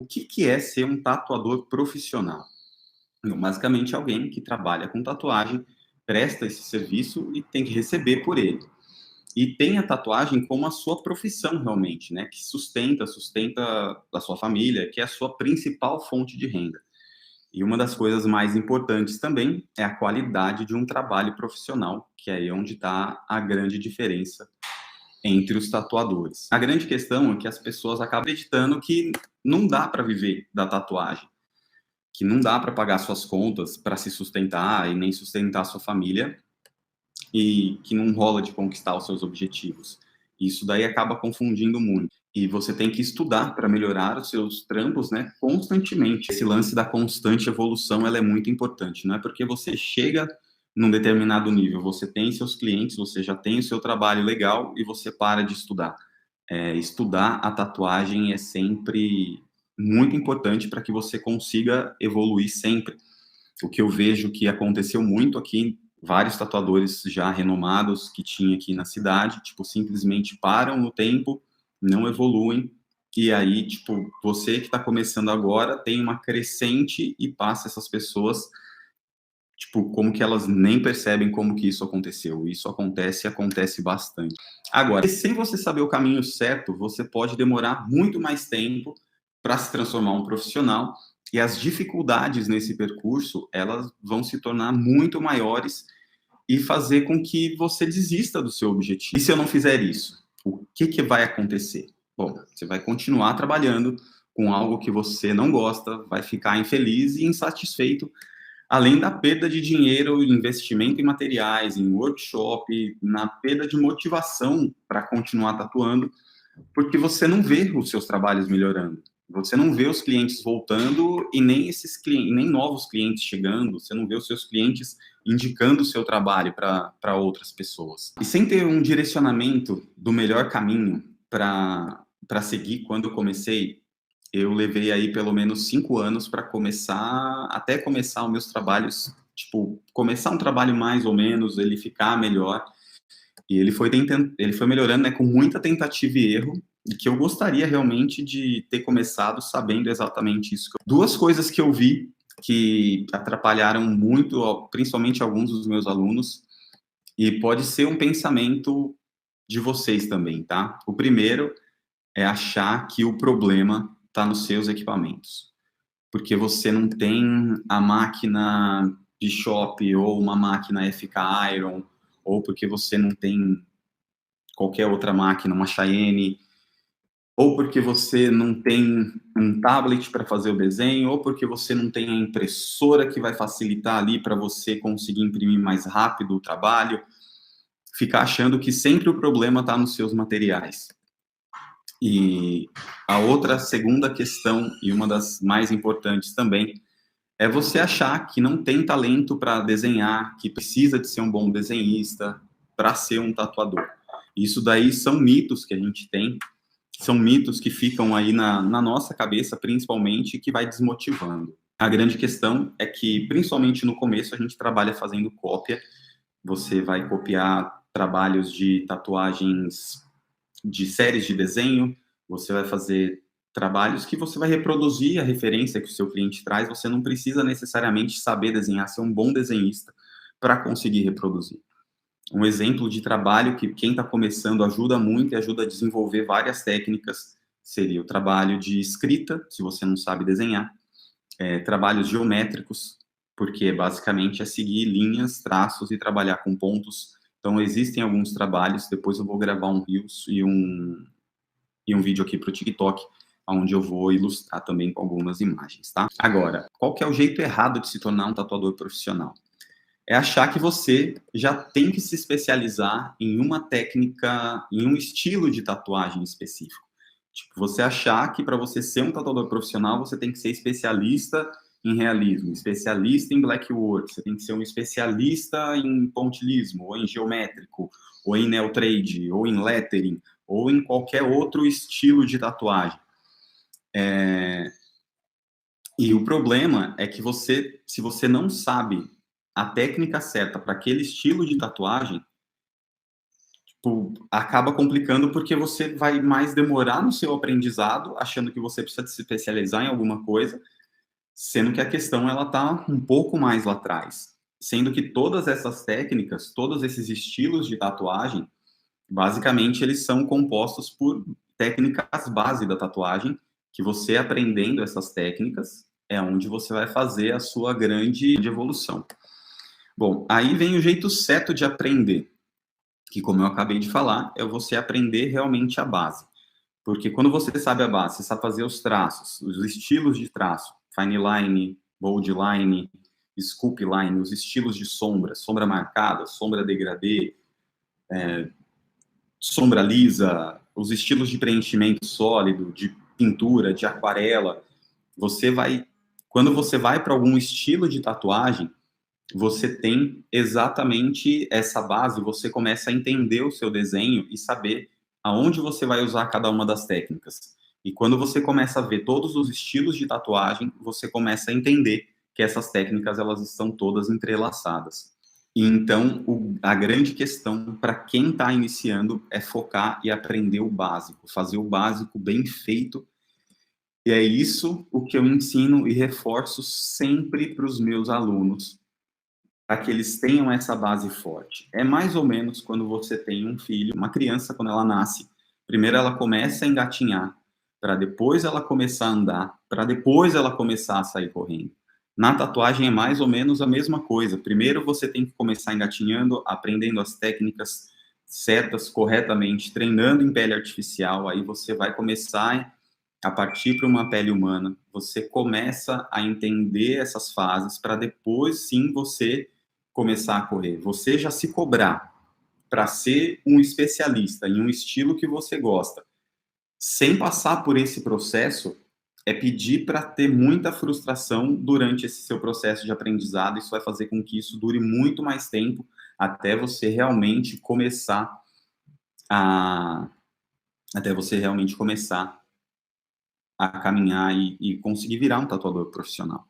O que que é ser um tatuador profissional? Basicamente, alguém que trabalha com tatuagem, presta esse serviço e tem que receber por ele. E tem a tatuagem como a sua profissão realmente, né, que sustenta a sua família, que é a sua principal fonte de renda. E uma das coisas mais importantes também é a qualidade de um trabalho profissional, que é aí onde está a grande diferença entre os tatuadores. A grande questão é que as pessoas acabam acreditando que não dá para viver da tatuagem, que não dá para pagar suas contas, para se sustentar e nem sustentar a sua família, e que não rola de conquistar os seus objetivos. Isso daí acaba confundindo muito. E você tem que estudar para melhorar os seus trampos, né, constantemente. Esse lance da constante evolução, ela é muito importante. Não é porque você chega num determinado nível, você tem seus clientes, você já tem o seu trabalho legal e você para de estudar. Estudar a tatuagem é sempre muito importante para que você consiga evoluir sempre. O que eu vejo que aconteceu muito aqui, vários tatuadores já renomados que tinha aqui na cidade, tipo, simplesmente param no tempo, não evoluem, e aí, tipo, você que está começando agora tem uma crescente e passa essas pessoas, tipo, como que elas nem percebem como que isso aconteceu. Isso acontece e acontece bastante. Agora, sem você saber o caminho certo, você pode demorar muito mais tempo para se transformar um profissional e as dificuldades nesse percurso, elas vão se tornar muito maiores e fazer com que você desista do seu objetivo. E se eu não fizer isso, o que que vai acontecer? Bom, você vai continuar trabalhando com algo que você não gosta, vai ficar infeliz e insatisfeito, além da perda de dinheiro, investimento em materiais, em workshop, na perda de motivação para continuar tatuando, porque você não vê os seus trabalhos melhorando. Você não vê os clientes voltando e nem esses clientes, nem novos clientes chegando. Você não vê os seus clientes indicando o seu trabalho para outras pessoas. E sem ter um direcionamento do melhor caminho para seguir quando eu comecei, eu levei aí pelo menos 5 anos para começar, até começar os meus trabalhos, tipo, começar um trabalho mais ou menos, ele ficar melhor. E ele foi melhorando, né, com muita tentativa e erro, e que eu gostaria realmente de ter começado sabendo exatamente isso. Duas coisas que eu vi que atrapalharam muito, principalmente alguns dos meus alunos, e pode ser um pensamento de vocês também, tá? O primeiro é achar que o problema está nos seus equipamentos, porque você não tem a máquina Bishop ou uma máquina FK Iron, ou porque você não tem qualquer outra máquina, uma Cheyenne, ou porque você não tem um tablet para fazer o desenho, ou porque você não tem a impressora que vai facilitar ali para você conseguir imprimir mais rápido o trabalho, ficar achando que sempre o problema está nos seus materiais. E a outra segunda questão, e uma das mais importantes também, é você achar que não tem talento para desenhar, que precisa de ser um bom desenhista para ser um tatuador. Isso daí são mitos que a gente tem, são mitos que ficam aí na nossa cabeça, principalmente, que vai desmotivando. A grande questão é que, principalmente no começo, a gente trabalha fazendo cópia. Você vai copiar trabalhos de tatuagens de séries de desenho, você vai fazer trabalhos que você vai reproduzir a referência que o seu cliente traz, você não precisa necessariamente saber desenhar, ser um bom desenhista para conseguir reproduzir. Um exemplo de trabalho que quem está começando ajuda muito e ajuda a desenvolver várias técnicas seria o trabalho de escrita, se você não sabe desenhar, trabalhos geométricos, porque basicamente é seguir linhas, traços e trabalhar com pontos. Então, existem alguns trabalhos, depois eu vou gravar um Reels e um vídeo aqui para o TikTok, onde eu vou ilustrar também com algumas imagens, tá? Agora, qual que é o jeito errado de se tornar um tatuador profissional? É achar que você já tem que se especializar em uma técnica, em um estilo de tatuagem específico. Tipo, você achar que para você ser um tatuador profissional, você tem que ser especialista em realismo, especialista em blackwork, você tem que ser um especialista em pontilhismo, ou em geométrico, ou em nail trade, ou em lettering, ou em qualquer outro estilo de tatuagem. E o problema é que você, se você não sabe a técnica certa para aquele estilo de tatuagem, acaba complicando porque você vai mais demorar no seu aprendizado, achando que você precisa se especializar em alguma coisa, sendo que a questão ela está um pouco mais lá atrás. Sendo que todas essas técnicas, todos esses estilos de tatuagem, basicamente eles são compostos por técnicas base da tatuagem, que você aprendendo essas técnicas é onde você vai fazer a sua grande evolução. Bom, aí vem o jeito certo de aprender, que como eu acabei de falar, é você aprender realmente a base. Porque quando você sabe a base, você sabe fazer os traços, os estilos de traço, fine line, bold line, scoop line, os estilos de sombra, sombra marcada, sombra degradê, sombra lisa, os estilos de preenchimento sólido, de pintura, de aquarela. Quando você vai para algum estilo de tatuagem, você tem exatamente essa base, você começa a entender o seu desenho e saber aonde você vai usar cada uma das técnicas. E quando você começa a ver todos os estilos de tatuagem, você começa a entender que essas técnicas elas estão todas entrelaçadas. E então, a grande questão para quem está iniciando é focar e aprender o básico, fazer o básico bem feito. E é isso o que eu ensino e reforço sempre para os meus alunos, para que eles tenham essa base forte. É mais ou menos quando você tem um filho, uma criança, quando ela nasce, primeiro ela começa a engatinhar, para depois ela começar a andar, para depois ela começar a sair correndo. Na tatuagem é mais ou menos a mesma coisa. Primeiro você tem que começar engatinhando, aprendendo as técnicas certas, corretamente, treinando em pele artificial, aí você vai começar a partir para uma pele humana, você começa a entender essas fases para depois sim você começar a correr. Você já se cobrar para ser um especialista em um estilo que você gosta, sem passar por esse processo, é pedir para ter muita frustração durante esse seu processo de aprendizado. Isso vai fazer com que isso dure muito mais tempo até você realmente começar a até você realmente começar a caminhar e conseguir virar um tatuador profissional.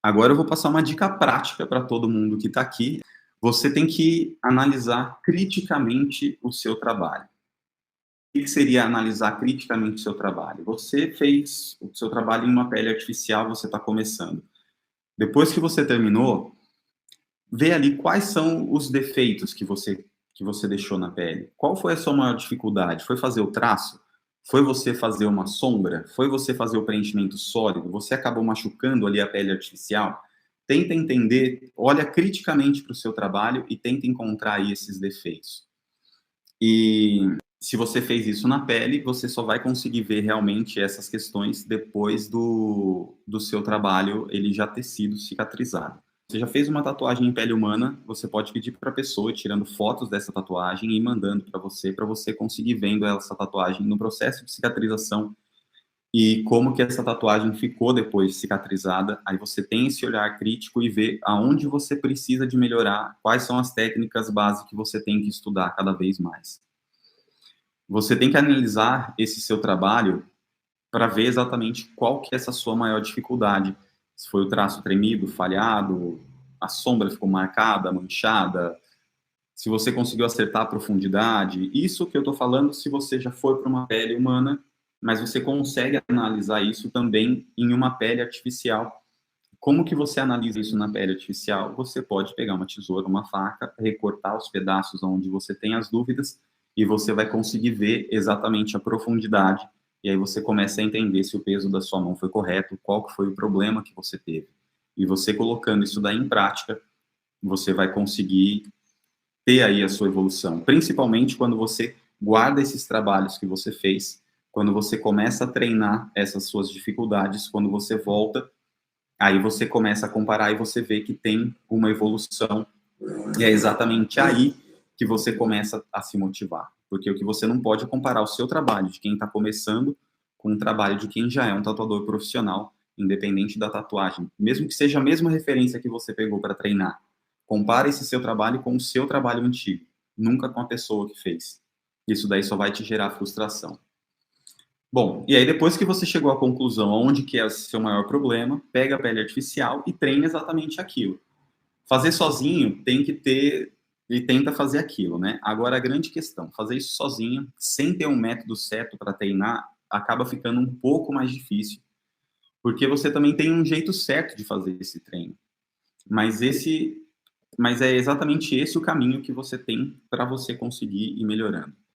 Agora eu vou passar uma dica prática para todo mundo que está aqui. Você tem que analisar criticamente o seu trabalho. O que seria analisar criticamente o seu trabalho? Você fez o seu trabalho em uma pele artificial, você está começando. Depois que você terminou, vê ali quais são os defeitos que você deixou na pele. Qual foi a sua maior dificuldade? Foi fazer o traço? Foi você fazer uma sombra? Foi você fazer o preenchimento sólido? Você acabou machucando ali a pele artificial? Tenta entender, olha criticamente para o seu trabalho e tenta encontrar aí esses defeitos. E se você fez isso na pele, você só vai conseguir ver realmente essas questões depois do seu trabalho ele já ter sido cicatrizado. Você já fez uma tatuagem em pele humana, você pode pedir para a pessoa tirando fotos dessa tatuagem e mandando para você conseguir vendo essa tatuagem no processo de cicatrização e como que essa tatuagem ficou depois de cicatrizada. Aí você tem esse olhar crítico e vê aonde você precisa de melhorar, quais são as técnicas básicas que você tem que estudar cada vez mais. Você tem que analisar esse seu trabalho para ver exatamente qual que é essa sua maior dificuldade. Se foi o traço tremido, falhado, a sombra ficou marcada, manchada, se você conseguiu acertar a profundidade. Isso que eu estou falando se você já foi para uma pele humana, mas você consegue analisar isso também em uma pele artificial. Como que você analisa isso na pele artificial? Você pode pegar uma tesoura, uma faca, recortar os pedaços onde você tem as dúvidas e você vai conseguir ver exatamente a profundidade. E aí você começa a entender se o peso da sua mão foi correto, qual que foi o problema que você teve. E você colocando isso daí em prática, você vai conseguir ter aí a sua evolução. Principalmente quando você guarda esses trabalhos que você fez, quando você começa a treinar essas suas dificuldades, quando você volta, aí você começa a comparar e você vê que tem uma evolução. E é exatamente aí que você começa a se motivar. Porque o que você não pode é comparar o seu trabalho de quem está começando com o trabalho de quem já é um tatuador profissional, independente da tatuagem. Mesmo que seja a mesma referência que você pegou para treinar. Compare esse seu trabalho com o seu trabalho antigo, nunca com a pessoa que fez. Isso daí só vai te gerar frustração. Bom, e aí depois que você chegou à conclusão onde que é o seu maior problema, pega a pele artificial e treina exatamente aquilo. Fazer sozinho tem que ter e tenta fazer aquilo, né? Agora, a grande questão, fazer isso sozinho, sem ter um método certo para treinar, acaba ficando um pouco mais difícil, porque você também tem um jeito certo de fazer esse treino. Mas esse, mas é exatamente esse o caminho que você tem para você conseguir ir melhorando.